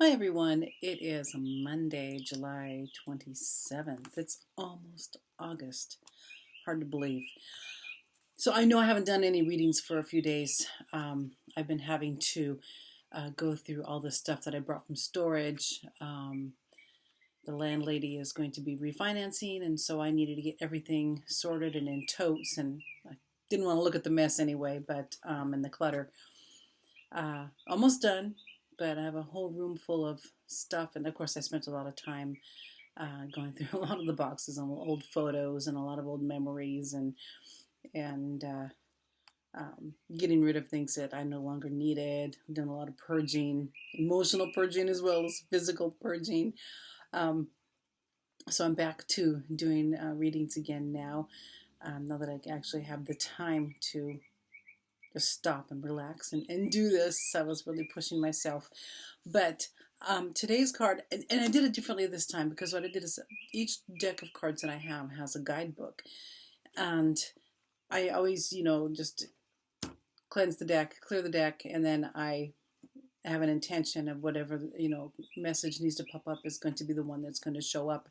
Hi everyone, it is Monday, July 27th. It's almost August. Hard to believe. So I know I haven't done any readings for a few days. I've been having to go through all the stuff that I brought from storage. The landlady is going to be refinancing, and so I needed to get everything sorted and in totes, and I didn't want to look at the mess anyway, but and the clutter. Almost done, but I have a whole room full of stuff, and of course I spent a lot of time going through a lot of the boxes and old photos and a lot of old memories and getting rid of things that I no longer needed. I've done a lot of purging, emotional purging as well as physical purging. Um, so I'm back to doing readings again now that I actually have the time to just stop and relax and do this. I was really pushing myself. But today's card, and I did it differently this time because what I did is each deck of cards that I have has a guidebook. And I always, just cleanse the deck, clear the deck, and then I have an intention of whatever, message needs to pop up is going to be the one that's going to show up.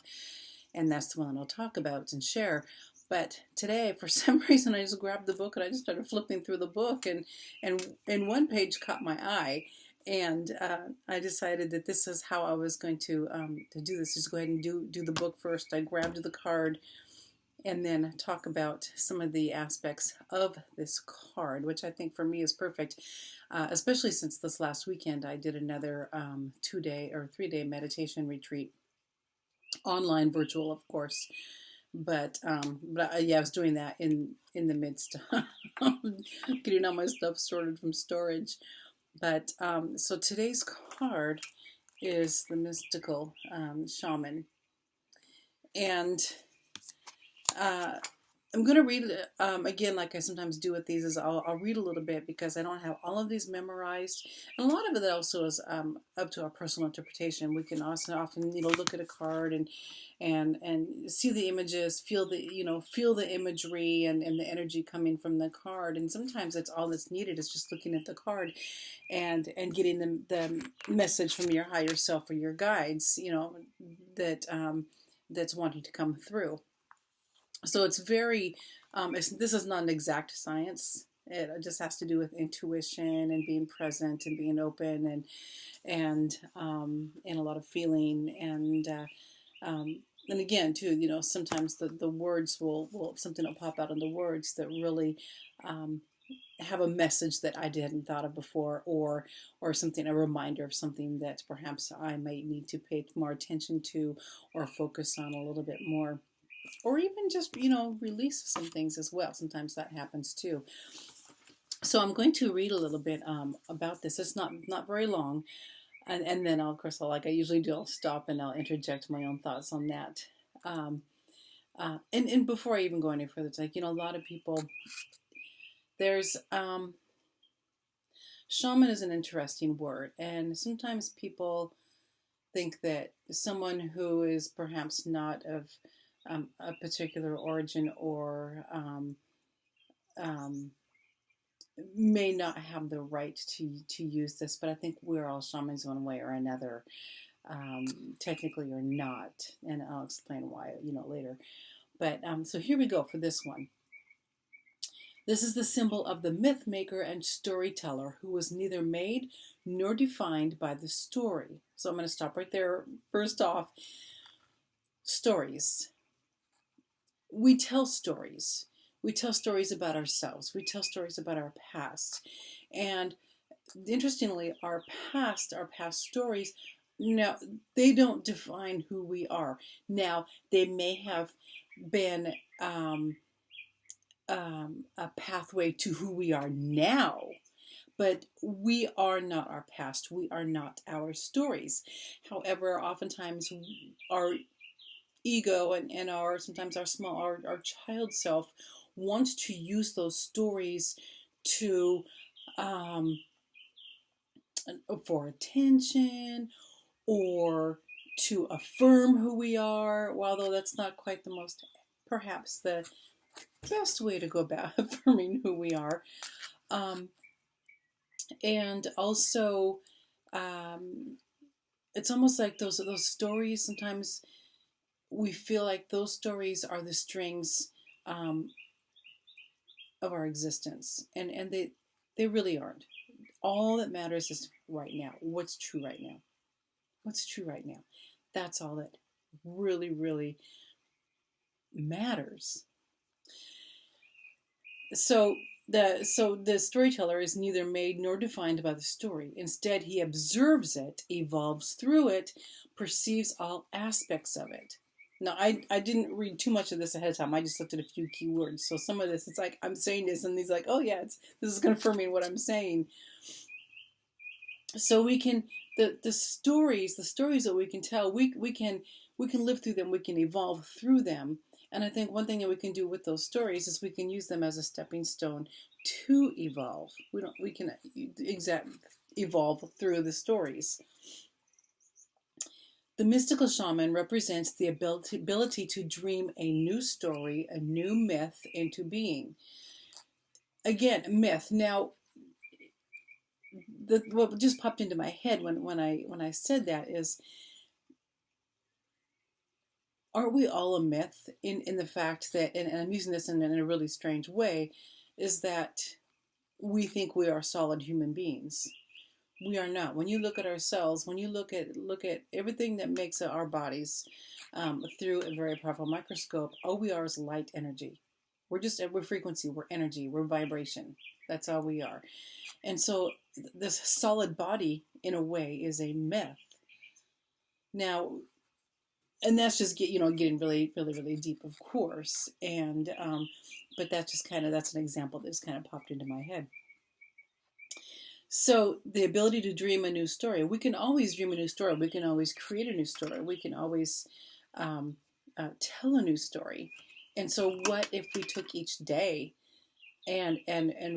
And that's the one I'll talk about and share. But today, for some reason, I just grabbed the book and I just started flipping through the book, and one page caught my eye, and I decided that this is how I was going to do this. Just go ahead and do the book first. I grabbed the card, and then talk about some of the aspects of this card, which I think for me is perfect, especially since this last weekend I did another 2-day or 3-day meditation retreat, online, virtual, of course. But yeah, I was doing that in the midst of getting all my stuff sorted from storage. But so today's card is the mystical shaman, and uh, I'm going to read again, like I sometimes do with these, is I'll read a little bit because I don't have all of these memorized. And a lot of it also is up to our personal interpretation. We can also often, look at a card and see the images, feel the imagery and the energy coming from the card. And sometimes that's all that's needed is just looking at the card and getting the message from your higher self or your guides, that that's wanting to come through. So it's very, this is not an exact science. It just has to do with intuition and being present and being open and a lot of feeling and again too, sometimes the words will something will pop out in the words that really have a message that I hadn't thought of before, or something, a reminder of something that perhaps I might need to pay more attention to or focus on a little bit more, or even just release some things as well. Sometimes that happens too. So I'm going to read a little bit about this. It's not very long, and then of course, like I usually do, I'll stop and I'll interject my own thoughts on that. Um, and before I even go any further, it's like, a lot of people, there's shaman is an interesting word, and sometimes people think that someone who is perhaps not of a particular origin or um, may not have the right to use this, but I think we're all shamans one way or another, technically or not, and I'll explain why later. But so here we go for this one. This is the symbol of the myth maker and storyteller who was neither made nor defined by the story. So I'm going to stop right there. First off, stories. We tell stories. We tell stories about ourselves. We tell stories about our past. And interestingly, our past stories, now, they don't define who we are. Now, they may have been a pathway to who we are now, but we are not our past. We are not our stories. However, oftentimes our ego and our sometimes our child self wants to use those stories to um, for attention or to affirm who we are, although that's not quite the most, perhaps the best way to go about affirming who we are. And also, um, it's almost like those stories. Sometimes we feel like those stories are the strings um, of our existence, and they really aren't. All that matters is right now. What's true right now? What's true right now? That's all that really, really matters. So the storyteller is neither made nor defined by the story. Instead, he observes it, evolves through it, perceives all aspects of it. Now, I didn't read too much of this ahead of time. I just looked at a few keywords. So some of this, it's like I'm saying this, and he's like, oh yeah, this is confirming what I'm saying. So we can the stories that we can tell, we can live through them, we can evolve through them. And I think one thing that we can do with those stories is we can use them as a stepping stone to evolve. We can evolve through the stories. The mystical shaman represents the ability to dream a new story, a new myth into being. Again, myth. Now, what just popped into my head when I said that is, aren't we all a myth in the fact that, and I'm using this in a really strange way, is that we think we are solid human beings. We are not. When you look at ourselves, when you look at everything that makes our bodies through a very powerful microscope, all we are is light energy. We're frequency, we're energy, we're vibration. That's all we are. And so this solid body, in a way, is a myth. Now, and that's just getting really, really, really deep, of course. And but that's an example that just kind of popped into my head. So the ability to dream a new story. We can always dream a new story. We can always create a new story. We can always tell a new story. And so, what if we took each day and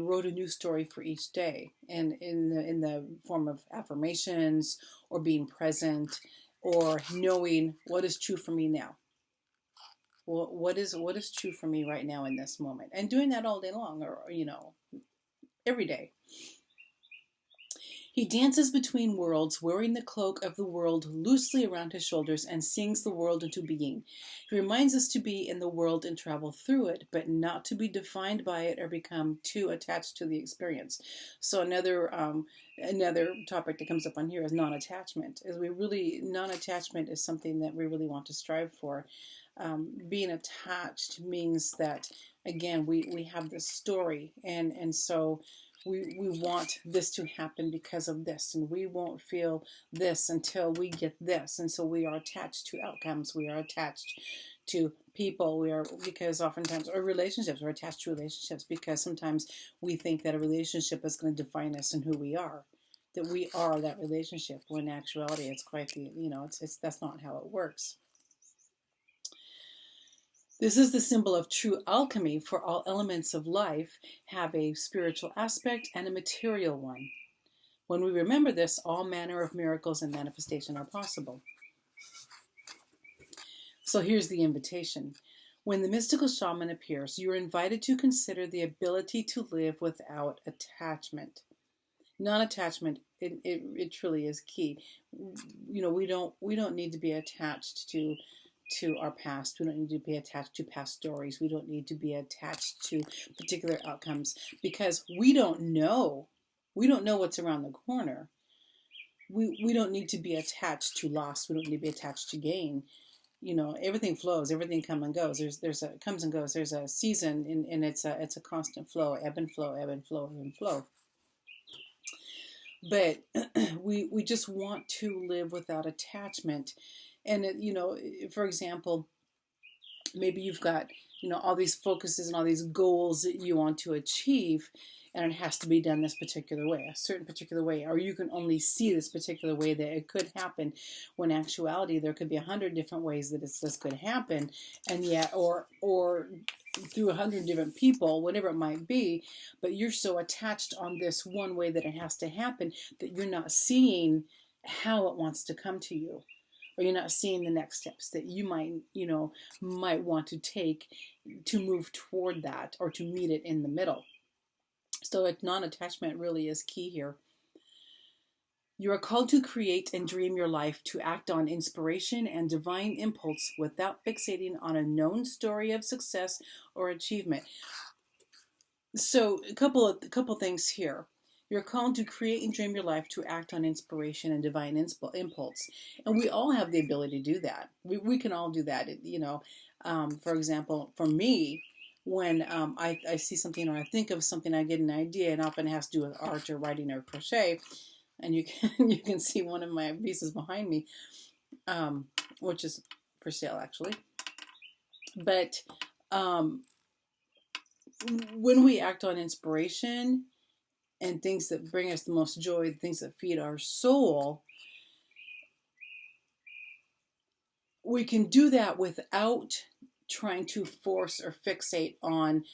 wrote a new story for each day, and in the form of affirmations, or being present, or knowing what is true for me now. Well, what is true for me right now in this moment, and doing that all day long, or every day. He dances between worlds, wearing the cloak of the world loosely around his shoulders, and sings the world into being. He reminds us to be in the world and travel through it, but not to be defined by it or become too attached to the experience. So another topic that comes up on here is non-attachment. Non-attachment is something that we really want to strive for. Being attached means that, again, we have this story, and so we want this to happen because of this, and we won't feel this until we get this. And so we are attached to outcomes, we are attached to people, because oftentimes, or relationships, we're attached to relationships because sometimes we think that a relationship is going to define us and who we are, that we are that relationship, when in actuality it's quite it's that's not how it works. This is the symbol of true alchemy, for all elements of life have a spiritual aspect and a material one. When we remember this, all manner of miracles and manifestation are possible. So here's the invitation. When the mystical shaman appears, you are invited to consider the ability to live without attachment. Non-attachment, it truly is key. We don't need to be attached to our past. We don't need to be attached to past stories. We don't need to be attached to particular outcomes, because we don't know. We don't know what's around the corner. We don't need to be attached to loss. We don't need to be attached to gain. Everything flows. Everything comes and goes. Comes and goes. There's a season, and it's a constant flow, ebb and flow, ebb and flow, ebb and flow. But we just want to live without attachment. And for example, maybe you've got all these focuses and all these goals that you want to achieve, and it has to be done this particular way, a certain particular way, or you can only see this particular way that it could happen, when in actuality there could be 100 different ways that this could happen, and yet or through 100 different people, whatever it might be. But you're so attached on this one way that it has to happen, that you're not seeing how it wants to come to you, or you're not seeing the next steps that you might want to take to move toward that, or to meet it in the middle. So non-attachment really is key here. You are called to create and dream your life, to act on inspiration and divine impulse without fixating on a known story of success or achievement. So a couple things here. You're called to create and dream your life, to act on inspiration and divine impulse, and we all have the ability to do that. We can all do that. For example, for me, when I see something or I think of something, I get an idea, and often it has to do with art or writing or crochet. And you can you can see one of my pieces behind me, which is for sale actually. But um, when we act on inspiration and things that bring us the most joy, the things that feed our soul, we can do that without trying to force or fixate on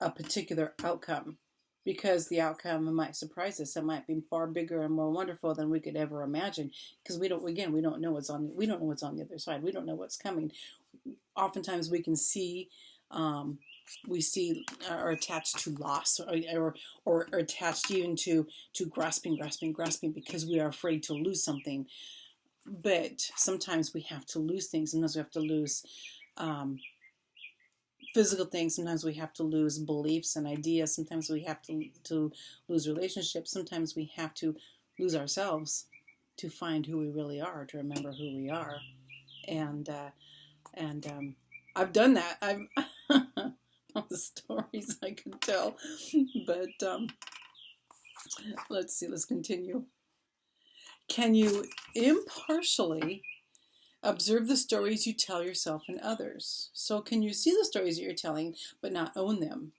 a particular outcome, because the outcome might surprise us. It might be far bigger and more wonderful than we could ever imagine, because we don't know what's on the other side. We don't know what's coming. Oftentimes we can see we see are attached to loss, or attached even to grasping because we are afraid to lose something. But sometimes we have to lose things. Sometimes we have to lose physical things. Sometimes we have to lose beliefs and ideas. Sometimes we have to lose relationships. Sometimes we have to lose ourselves to find who we really are, to remember who we are. And I've done that. I've all the stories I could tell, but let's see. Let's continue. Can you impartially observe the stories you tell yourself and others? So can you see the stories that you're telling but not own them?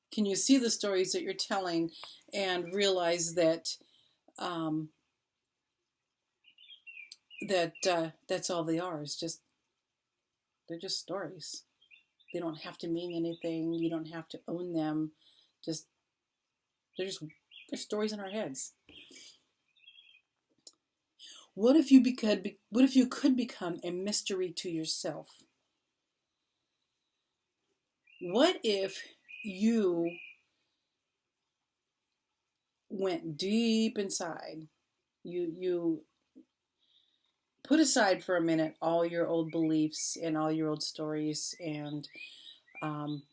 Can you see the stories that you're telling and realize that um, that's all they are? Is just they're just stories. They don't have to mean anything. You don't have to own them. Just they're stories in our heads. What if you could become a mystery to yourself? What if you went deep inside? You put aside for a minute all your old beliefs and all your old stories and um,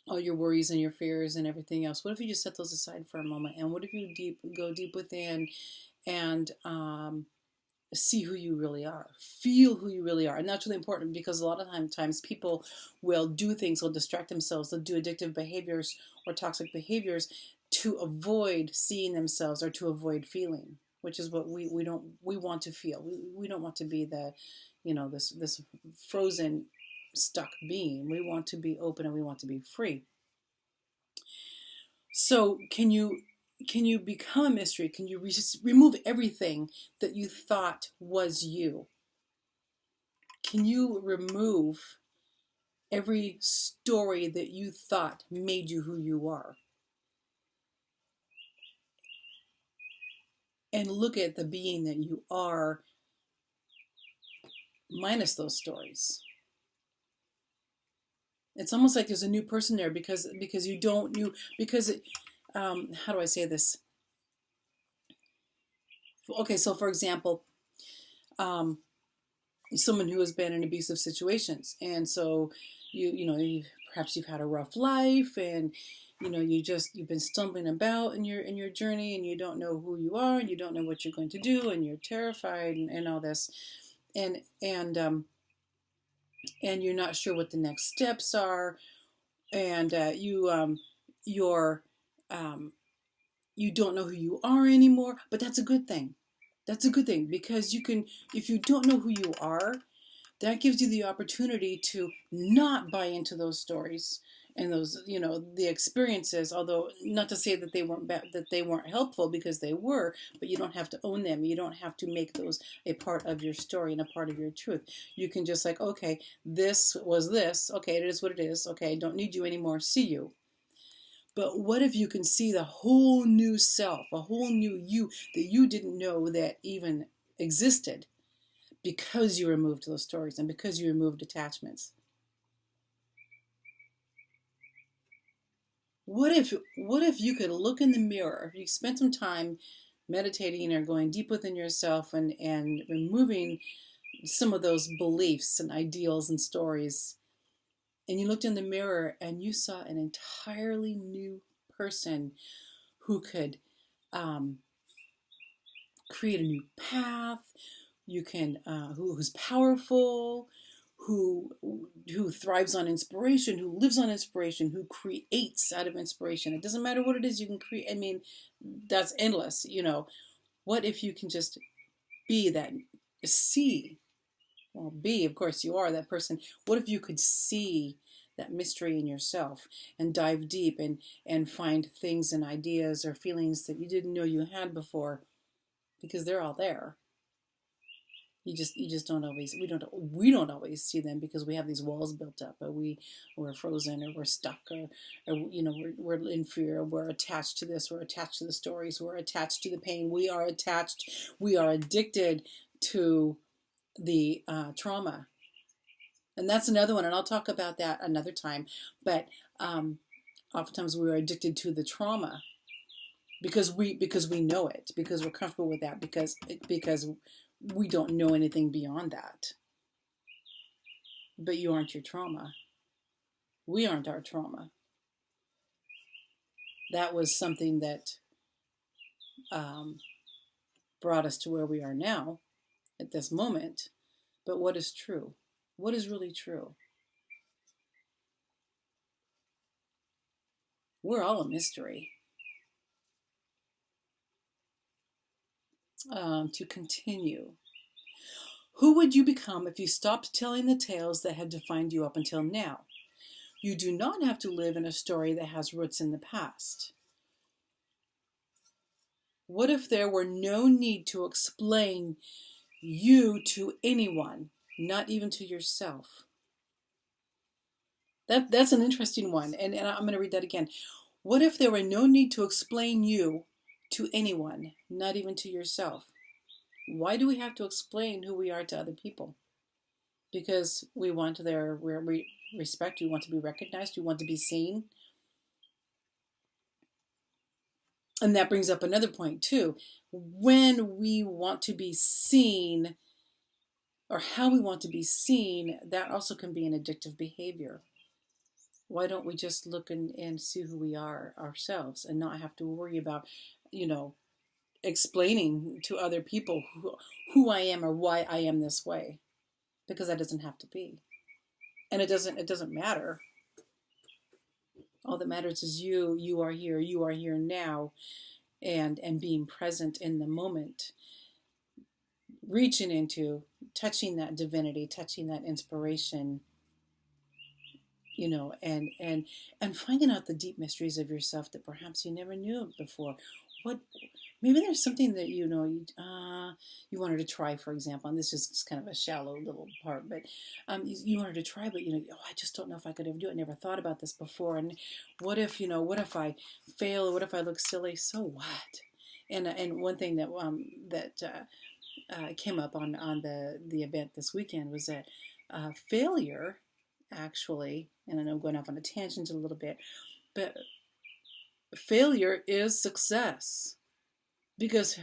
all your worries and your fears and everything else. What if you just set those aside for a moment? And what if you go deep within and see who you really are, feel who you really are? And that's really important, because a lot of times people will do things, will distract themselves, they'll do addictive behaviors or toxic behaviors to avoid seeing themselves or to avoid feeling, which is what we want to feel. We don't want to be this frozen, stuck being. We want to be open and we want to be free. So can you become a mystery? Can you remove everything that you thought was you? Can you remove every story that you thought made you who you are? And look at the being that you are minus those stories. It's almost like there's a new person there, because you don't you because it, how do I say this? Okay, so for example, um, someone who has been in abusive situations, and so perhaps you've had a rough life, and you've been stumbling about in your journey, and you don't know who you are, and you don't know what you're going to do, and you're terrified, and all this, and and um, and you're not sure what the next steps are, and you're you don't know who you are anymore. But that's a good thing. That's a good thing, because if you don't know who you are, that gives you the opportunity to not buy into those stories and those, the experiences. Although, not to say that they weren't bad, that they weren't helpful, because they were, but you don't have to own them. You don't have to make those a part of your story and a part of your truth. You can just, like, okay, this was this. Okay, it is what it is. Okay, I don't need you anymore. See you. But what if you can see the whole new self, a whole new you that you didn't know that even existed, because you removed those stories and because you removed attachments? What if you could look in the mirror, if you spent some time meditating or going deep within yourself and removing some of those beliefs and ideals and stories, and you looked in the mirror and you saw an entirely new person who could um, create a new path, you can who's powerful, who who thrives on inspiration, who lives on inspiration, who creates out of inspiration. It doesn't matter what it is you can create. I mean, that's endless. What if you can just be that, see, well, be, of course you are that person. What if you could see that mystery in yourself and dive deep and find things and ideas or feelings that you didn't know you had before, because they're all there. You just don't always, we don't always see them because we have these walls built up, or we're frozen, or we're stuck, or we're in fear, we're attached to this, we're attached to the stories, we're attached to the pain, we are addicted to the trauma. And that's another one, and I'll talk about that another time. But oftentimes we're addicted to the trauma because we know it, because we're comfortable with that, because we don't know anything beyond that. But you aren't your trauma. We aren't our trauma. That was something that brought us to where we are now at this moment. But what is true? What is really true? We're all a mystery. To continue, who would you become if you stopped telling the tales that had defined you up until now? You do not have to live in a story that has roots in the past. What if there were no need to explain you to anyone, not even to yourself? That's an interesting one, and I'm going to read that again. What if there were no need to explain you to anyone, not even to yourself? Why do we have to explain who we are to other people? Because we want their respect, we want to be recognized, we want to be seen. And that brings up another point too. When we want to be seen, or how we want to be seen, that also can be an addictive behavior. Why don't we just look and see who we are ourselves and not have to worry about, explaining to other people who I am or why I am this way? Because that doesn't have to be. And it doesn't matter. All that matters is you are here now, and being present in the moment, reaching into, touching that divinity, touching that inspiration, and finding out the deep mysteries of yourself that perhaps you never knew before. Maybe there's something that you wanted to try, for example, and this is kind of a shallow little part, but you wanted to try, but I just don't know if I could ever do it. I never thought about this before, and what if I fail? What if I look silly? So what? And one thing that came up on the event this weekend was that failure, actually, and I know I'm going off on a tangent a little bit, but failure is success, because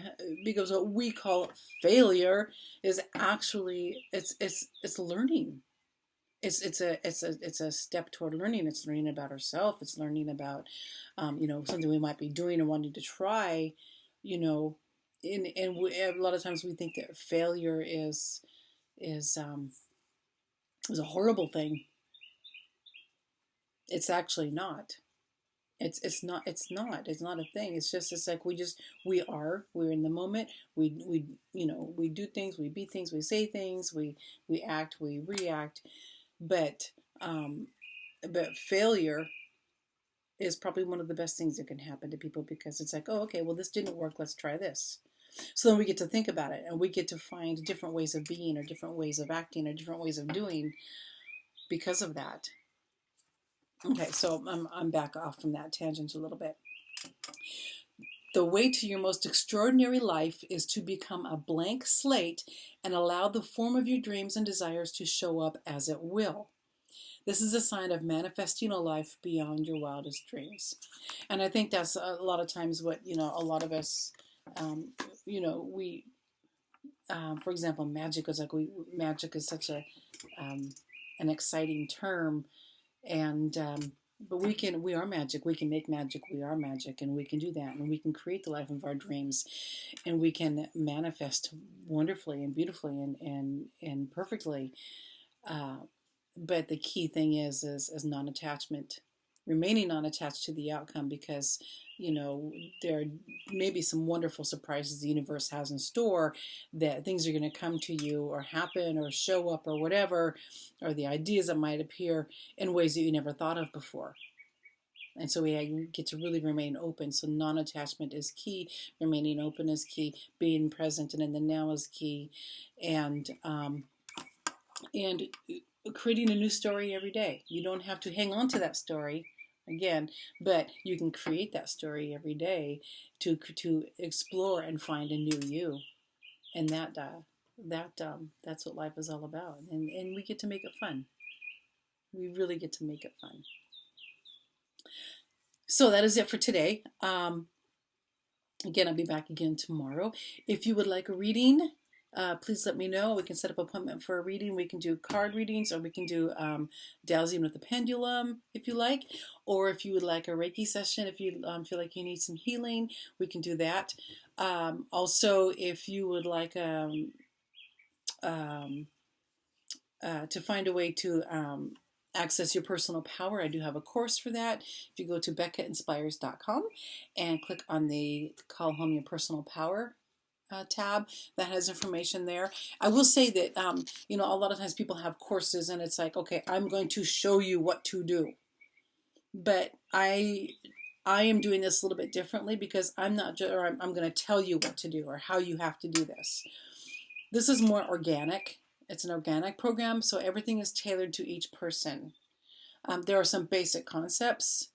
what we call failure is actually it's learning. It's a step toward learning. It's learning about ourselves. It's learning about something we might be doing or wanting to try. A lot of times we think that failure is a horrible thing. It's actually not. It's not a thing. It's like we're in the moment. We do things, we be things, we say things, we act, we react. But failure is probably one of the best things that can happen to people, because it's like, oh, okay, well, this didn't work, let's try this. So then we get to think about it, and we get to find different ways of being, or different ways of acting, or different ways of doing because of that. Okay, so I'm back off from that tangent a little bit. The way to your most extraordinary life is to become a blank slate and allow the form of your dreams and desires to show up as it will. This is a sign of manifesting a life beyond your wildest dreams. And I think that's a lot of times what, a lot of us Um, we, for example, magic is such a an exciting term, and but we are magic. We can make magic. We are magic, and we can do that, and we can create the life of our dreams, and we can manifest wonderfully and beautifully and perfectly. Uh, but the key thing is non-attachment, remaining non-attached to the outcome, because there may be some wonderful surprises the universe has in store, that things are going to come to you or happen or show up or whatever, or the ideas that might appear in ways that you never thought of before. And so we get to really remain open. So non-attachment is key, remaining open is key, being present and in the now is key, and and creating a new story every day. You don't have to hang on to that story again, but you can create that story every day to explore and find a new you, and that's what life is all about. And we get to make it fun. We really get to make it fun. So that is it for today. Again, I'll be back again tomorrow. If you would like a reading, please let me know. We can set up an appointment for a reading. We can do card readings, or we can do dowsing with the pendulum if you like. Or if you would like a Reiki session, if you feel like you need some healing, we can do that. Also, if you would like to find a way to access your personal power, I do have a course for that. If you go to beccainspires.com and click on the Call Home Your Personal Power tab, that has information there. I will say that, a lot of times people have courses and it's like, okay, I'm going to show you what to do. But I am doing this a little bit differently, because I'm not just, or I'm going to tell you what to do or how you have to do this. This is more organic. It's an organic program, so everything is tailored to each person. There are some basic concepts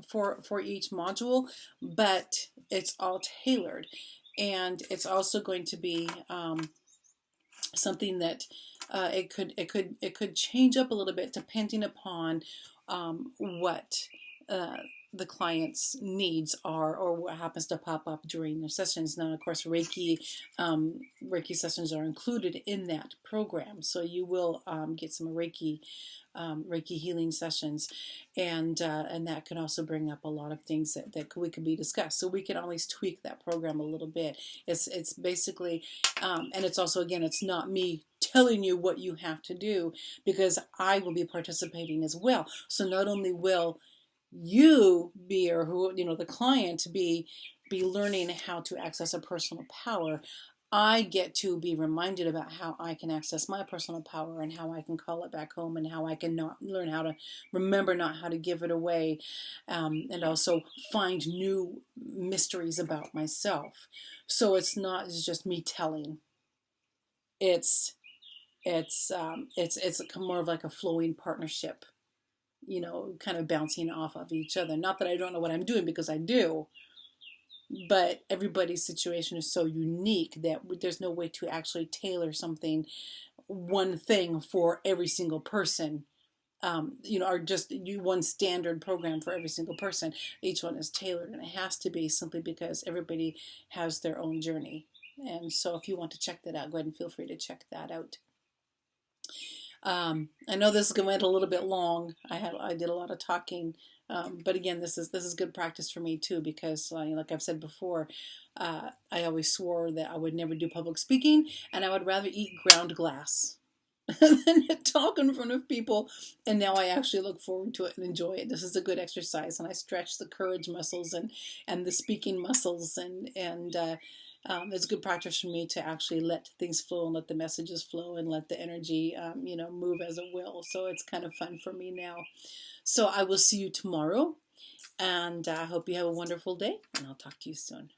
for each module, but it's all tailored, and it's also going to be something that it could change up a little bit depending upon what the client's needs are, or what happens to pop up during their sessions. Now, of course, Reiki sessions are included in that program, so you will get some Reiki healing sessions, and that can also bring up a lot of things that could be discussed. So we can always tweak that program a little bit. It's basically, and it's also, again, it's not me telling you what you have to do, because I will be participating as well. So not only will you be, or the client be learning how to access a personal power, I get to be reminded about how I can access my personal power, and how I can call it back home, and how I can learn how to remember not how to give it away, and also find new mysteries about myself. So it's not just me telling. It's more of like a flowing partnership, kind of bouncing off of each other. Not that I don't know what I'm doing, because I do, but everybody's situation is so unique that there's no way to actually tailor one thing for every single person, or just one standard program for every single person. Each one is tailored, and it has to be, simply because everybody has their own journey. And so if you want to check that out, go ahead and feel free to check that out. I know this went a little bit long. I did a lot of talking, but again, this is good practice for me too, because like I've said before, I always swore that I would never do public speaking, and I would rather eat ground glass than talk in front of people. And now I actually look forward to it and enjoy it. This is a good exercise, and I stretch the courage muscles and the speaking muscles, and it's good practice for me to actually let things flow, and let the messages flow, and let the energy, move as it will. So it's kind of fun for me now. So I will see you tomorrow, and I hope you have a wonderful day, and I'll talk to you soon.